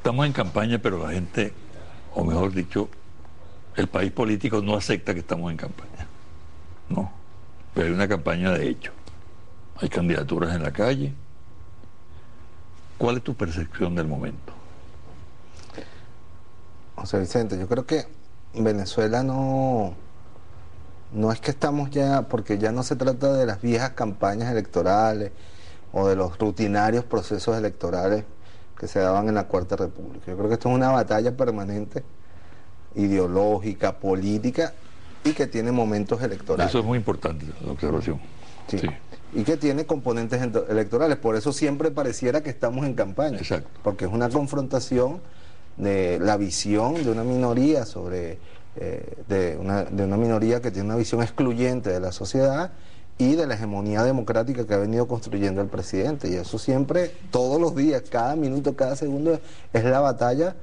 Estamos en campaña, pero la gente, o mejor dicho, el país político no acepta que estamos en campaña. No, pero hay una campaña de hecho. Hay candidaturas en la calle. ¿Cuál es tu percepción del momento? José Vicente, yo creo que Venezuela no es que estamos ya, porque ya no se trata de las viejas campañas electorales o de los rutinarios procesos electorales que se daban en la Cuarta República. Yo creo que esto es una batalla permanente, ideológica, política, y que tiene momentos Eso electorales. es muy importante, la observación. Sí. Sí, Y que tiene componentes electorales. Por eso siempre pareciera que estamos en campaña, exacto. porque es una confrontación de la visión de una minoría sobre de una minoría que tiene una visión excluyente de la sociedad y de la hegemonía democrática que ha venido construyendo el presidente. Y eso siempre, todos los días, cada minuto, cada segundo, es la batalla.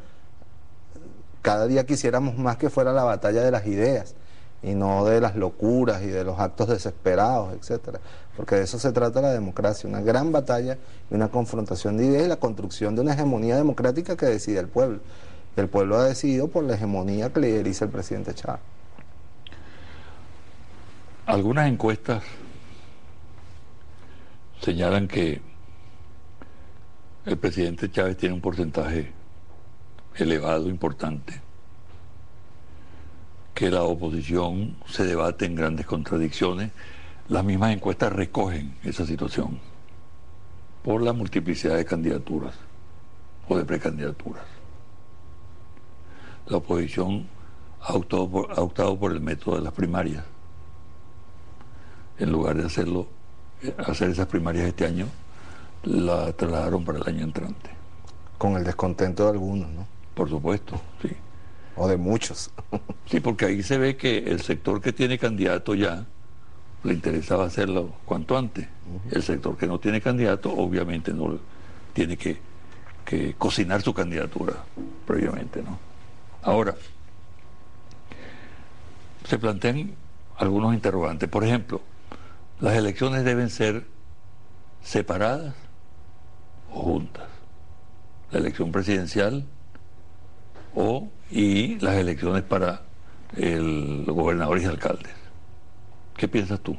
Cada día quisiéramos más que fuera la batalla de las ideas y no de las locuras y de los actos desesperados, etcétera, porque de eso se trata la democracia, una gran batalla y una confrontación de ideas y la construcción de una hegemonía democrática que decide el pueblo. El pueblo ha decidido por la hegemonía que lideriza el presidente Chávez. Algunas encuestas señalan que el presidente Chávez tiene un porcentaje elevado, importante, que la oposición se debate en grandes contradicciones. Las mismas encuestas recogen esa situación por la multiplicidad de candidaturas o de precandidaturas. La oposición ha optado por el método de las primarias. En lugar de hacer esas primarias este año, la trasladaron para el año entrante. Con el descontento de algunos, ¿no? Por supuesto, sí. O de muchos. Sí, porque ahí se ve que el sector que tiene candidato ya le interesaba hacerlo cuanto antes. El sector que no tiene candidato, obviamente no tiene que cocinar su candidatura previamente, ¿no? Ahora, se plantean algunos interrogantes. Por ejemplo, ¿las elecciones deben ser separadas o juntas? La elección presidencial y las elecciones para los gobernadores y alcaldes. ¿Qué piensas tú?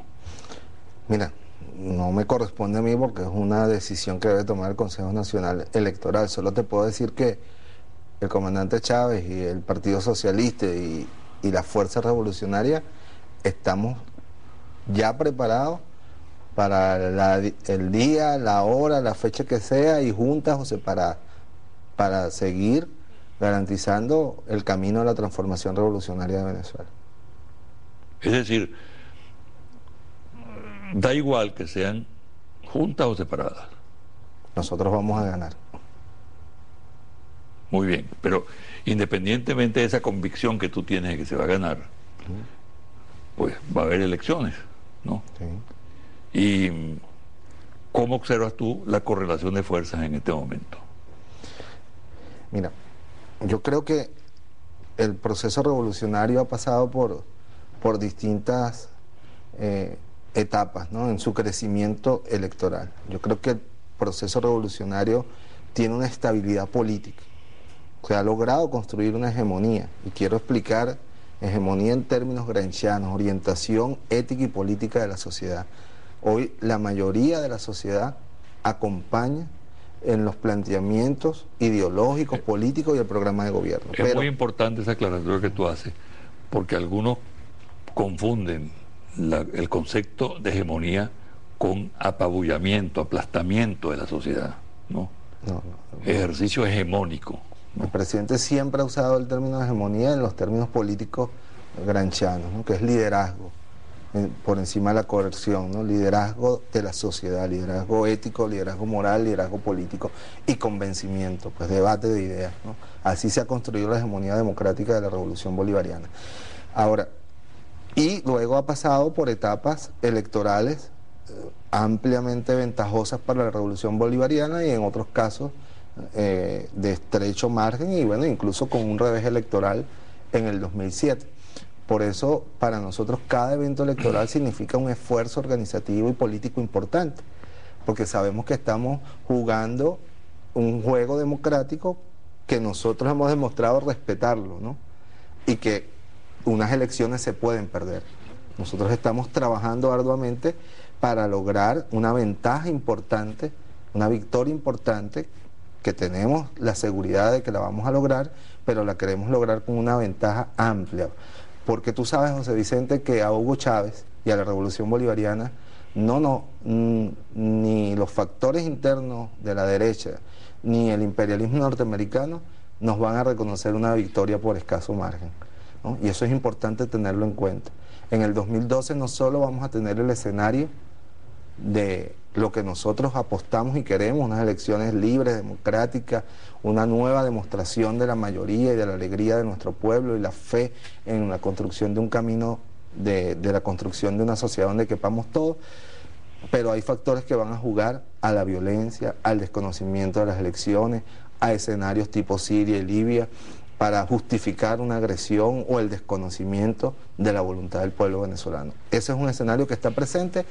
Mira, no me corresponde a mí porque es una decisión que debe tomar el Consejo Nacional Electoral. Solo te puedo decir que el comandante Chávez y el Partido Socialista y la Fuerza Revolucionaria estamos ya preparados para el día, la hora, la fecha que sea, y juntas o separadas, para seguir garantizando el camino a la transformación revolucionaria de Venezuela. Es decir, da igual que sean juntas o separadas. Nosotros vamos a ganar. Muy bien, pero independientemente de esa convicción que tú tienes de que se va a ganar, pues va a haber elecciones, ¿no? Sí. ¿Y cómo observas tú la correlación de fuerzas en este momento? Mira, yo creo que el proceso revolucionario ha pasado por distintas etapas, ¿no?, en su crecimiento electoral. Yo creo que el proceso revolucionario tiene una estabilidad política. Se ha logrado construir una hegemonía, y quiero explicar hegemonía en términos gramscianos, orientación ética y política de la sociedad. Hoy la mayoría de la sociedad acompaña en los planteamientos ideológicos, políticos y el programa de gobierno. Es muy importante esa aclaración que tú haces, porque algunos confunden el concepto de hegemonía con apabullamiento, aplastamiento de la sociedad, ¿no? No. Ejercicio hegemónico, ¿no? El presidente siempre ha usado el término de hegemonía en los términos políticos gramscianos, ¿no?, que es liderazgo por encima de la coerción, ¿no? Liderazgo de la sociedad, liderazgo ético, liderazgo moral, liderazgo político y convencimiento, pues debate de ideas, ¿no? Así se ha construido la hegemonía democrática de la revolución bolivariana. Ahora, y luego ha pasado por etapas electorales ampliamente ventajosas para la revolución bolivariana y en otros casos de estrecho margen, y bueno, incluso con un revés electoral en el 2007. Por eso, para nosotros, cada evento electoral significa un esfuerzo organizativo y político importante, porque sabemos que estamos jugando un juego democrático que nosotros hemos demostrado respetarlo, ¿no? Y que unas elecciones se pueden perder. Nosotros estamos trabajando arduamente para lograr una ventaja importante, una victoria importante, que tenemos la seguridad de que la vamos a lograr, pero la queremos lograr con una ventaja amplia. Porque tú sabes, José Vicente, que a Hugo Chávez y a la Revolución Bolivariana ni los factores internos de la derecha, ni el imperialismo norteamericano nos van a reconocer una victoria por escaso margen, ¿no? Y eso es importante tenerlo en cuenta. En el 2012 no solo vamos a tener el escenario de lo que nosotros apostamos y queremos, unas elecciones libres, democráticas, una nueva demostración de la mayoría y de la alegría de nuestro pueblo y la fe en la construcción de un camino, de la construcción de una sociedad donde quepamos todos, pero hay factores que van a jugar a la violencia, al desconocimiento de las elecciones, a escenarios tipo Siria y Libia, para justificar una agresión o el desconocimiento de la voluntad del pueblo venezolano. Ese es un escenario que está presente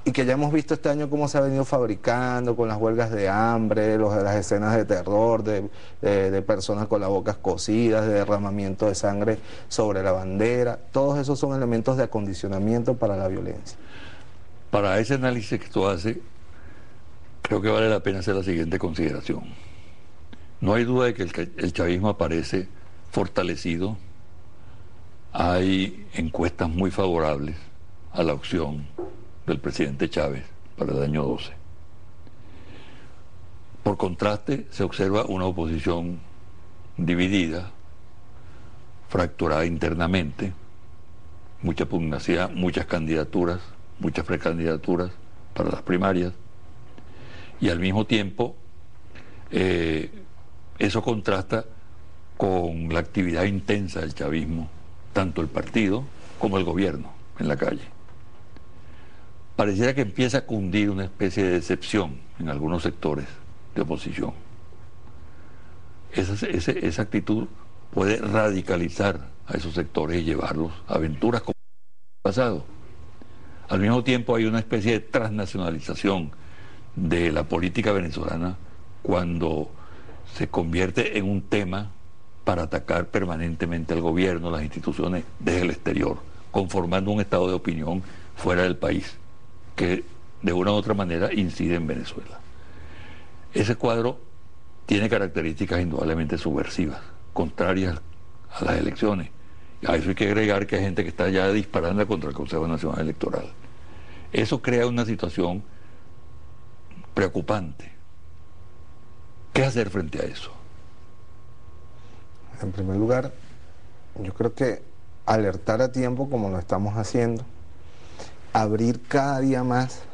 y que ya hemos visto este año cómo se ha venido fabricando con las huelgas de hambre, las escenas de terror, de personas con las bocas cosidas, de derramamiento de sangre sobre la bandera. Todos esos son elementos de acondicionamiento para la violencia. Para ese análisis que tú haces, creo que vale la pena hacer la siguiente consideración. No hay duda de que el chavismo aparece fortalecido. Hay encuestas muy favorables a la opción del presidente Chávez para el año 12. Por contraste, se observa una oposición dividida, fracturada internamente, mucha pugnacidad, muchas candidaturas, muchas precandidaturas para las primarias, y al mismo tiempo eso contrasta con la actividad intensa del chavismo, tanto el partido como el gobierno en la calle. Pareciera que empieza a cundir una especie de decepción en algunos sectores de oposición. Esa actitud puede radicalizar a esos sectores y llevarlos a aventuras como el pasado. Al mismo tiempo hay una especie de transnacionalización de la política venezolana cuando se convierte en un tema para atacar permanentemente al gobierno, las instituciones desde el exterior, conformando un estado de opinión fuera del país, que de una u otra manera incide en Venezuela. Ese cuadro tiene características indudablemente subversivas, contrarias a las elecciones. A eso hay que agregar que hay gente que está ya disparando contra el Consejo Nacional Electoral. Eso crea una situación preocupante. ¿Qué hacer frente a eso? En primer lugar, yo creo que alertar a tiempo, como lo estamos haciendo, abrir cada día más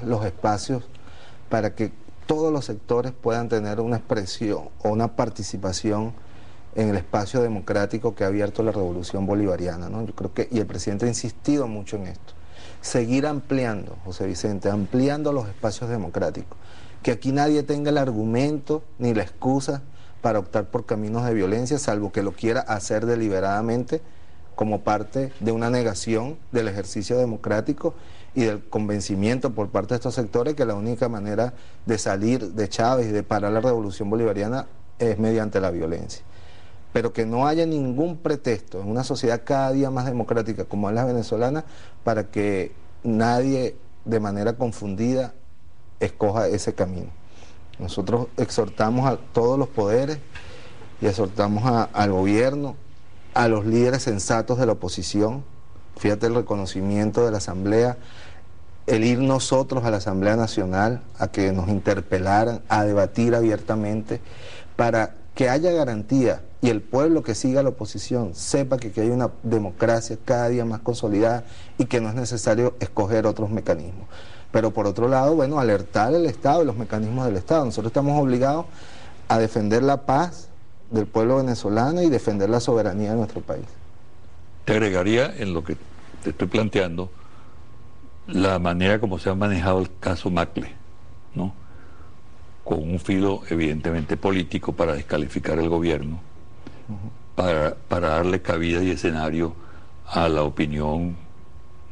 los espacios para que todos los sectores puedan tener una expresión o una participación en el espacio democrático que ha abierto la Revolución Bolivariana, ¿no? Yo creo que, y el presidente ha insistido mucho en esto, seguir ampliando, José Vicente, ampliando los espacios democráticos, que aquí nadie tenga el argumento ni la excusa para optar por caminos de violencia, salvo que lo quiera hacer deliberadamente como parte de una negación del ejercicio democrático y del convencimiento por parte de estos sectores que la única manera de salir de Chávez y de parar la Revolución Bolivariana es mediante la violencia. Pero que no haya ningún pretexto en una sociedad cada día más democrática como es la venezolana para que nadie de manera confundida escoja ese camino. Nosotros exhortamos a todos los poderes y exhortamos al gobierno, a los líderes sensatos de la oposición, fíjate el reconocimiento de la Asamblea, el ir nosotros a la Asamblea Nacional a que nos interpelaran, a debatir abiertamente, para que haya garantía y el pueblo que siga la oposición sepa que hay una democracia cada día más consolidada y que no es necesario escoger otros mecanismos. Pero por otro lado, bueno, alertar al Estado y los mecanismos del Estado. Nosotros estamos obligados a defender la paz del pueblo venezolano y defender la soberanía de nuestro país. Te agregaría en lo que te estoy planteando la manera como se ha manejado el caso Macle, ¿no? Con un filo evidentemente político para descalificar el gobierno, para darle cabida y escenario a la opinión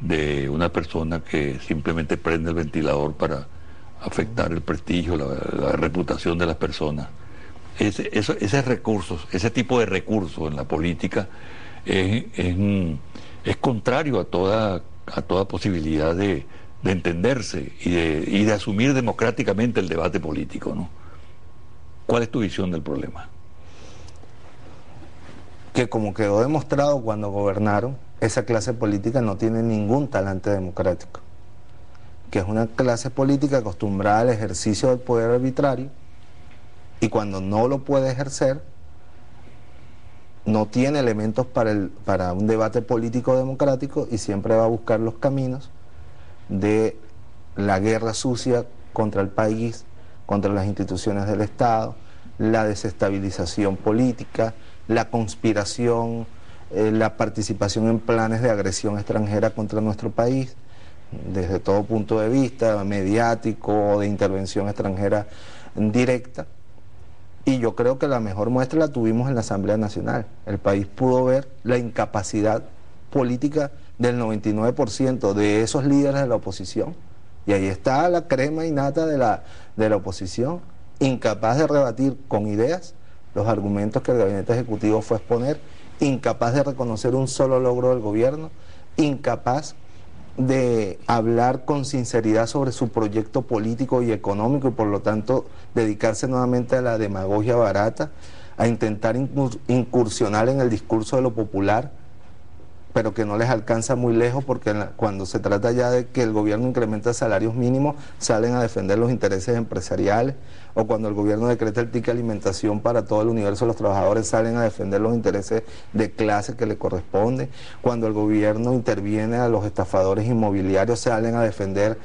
de una persona que simplemente prende el ventilador para afectar el prestigio, la reputación de las personas ese recursos, ese tipo de recursos en la política es contrario a toda posibilidad de entenderse y de asumir democráticamente el debate político, ¿no? ¿Cuál es tu visión del problema? Que como quedó demostrado cuando gobernaron, esa clase política no tiene ningún talante democrático, que es una clase política acostumbrada al ejercicio del poder arbitrario, y cuando no lo puede ejercer, no tiene elementos para un debate político democrático, y siempre va a buscar los caminos de la guerra sucia contra el país, contra las instituciones del Estado, la desestabilización política, la conspiración, la participación en planes de agresión extranjera contra nuestro país, desde todo punto de vista, mediático, de intervención extranjera directa. Y yo creo que la mejor muestra la tuvimos en la Asamblea Nacional. El país pudo ver la incapacidad política del 99% de esos líderes de la oposición. Y ahí está la crema innata de la oposición, incapaz de rebatir con ideas los argumentos que el gabinete ejecutivo fue a exponer, incapaz de reconocer un solo logro del gobierno, incapaz de hablar con sinceridad sobre su proyecto político y económico, y por lo tanto dedicarse nuevamente a la demagogia barata, a intentar incursionar en el discurso de lo popular, pero que no les alcanza muy lejos, porque cuando se trata ya de que el gobierno incrementa salarios mínimos, salen a defender los intereses empresariales, o cuando el gobierno decreta el ticket alimentación para todo el universo de los trabajadores, salen a defender los intereses de clase que le corresponden, cuando el gobierno interviene a los estafadores inmobiliarios, salen a defender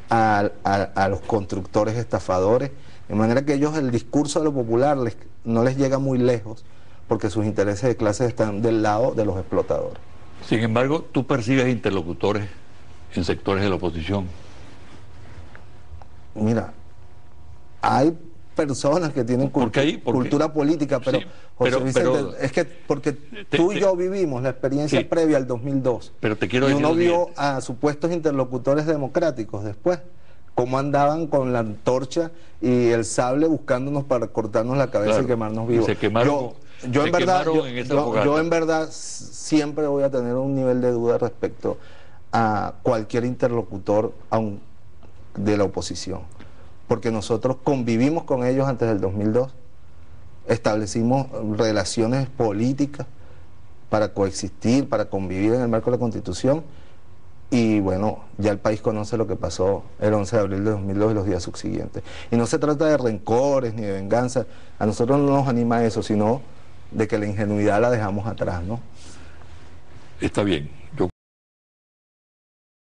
a los constructores estafadores, de manera que ellos, el discurso de lo popular no les llega muy lejos, porque sus intereses de clase están del lado de los explotadores. Sin embargo, tú persigues interlocutores en sectores de la oposición. Mira, hay personas que tienen cultura política, pero, sí, José Vicente, es que porque tú y yo vivimos la experiencia sí, previa al 2002, pero te quiero y decir uno vio a supuestos interlocutores democráticos después, cómo andaban con la antorcha y el sable buscándonos para cortarnos la cabeza, claro, y quemarnos vivos. Se quemaron, yo en verdad siempre voy a tener un nivel de duda respecto a cualquier interlocutor de la oposición, porque nosotros convivimos con ellos antes del 2002, establecimos relaciones políticas para coexistir, para convivir en el marco de la Constitución, y bueno, ya el país conoce lo que pasó el 11 de abril de 2002 y los días subsiguientes. Y no se trata de rencores ni de venganza, a nosotros no nos anima eso, sino de que la ingenuidad la dejamos atrás, ¿no? Está bien.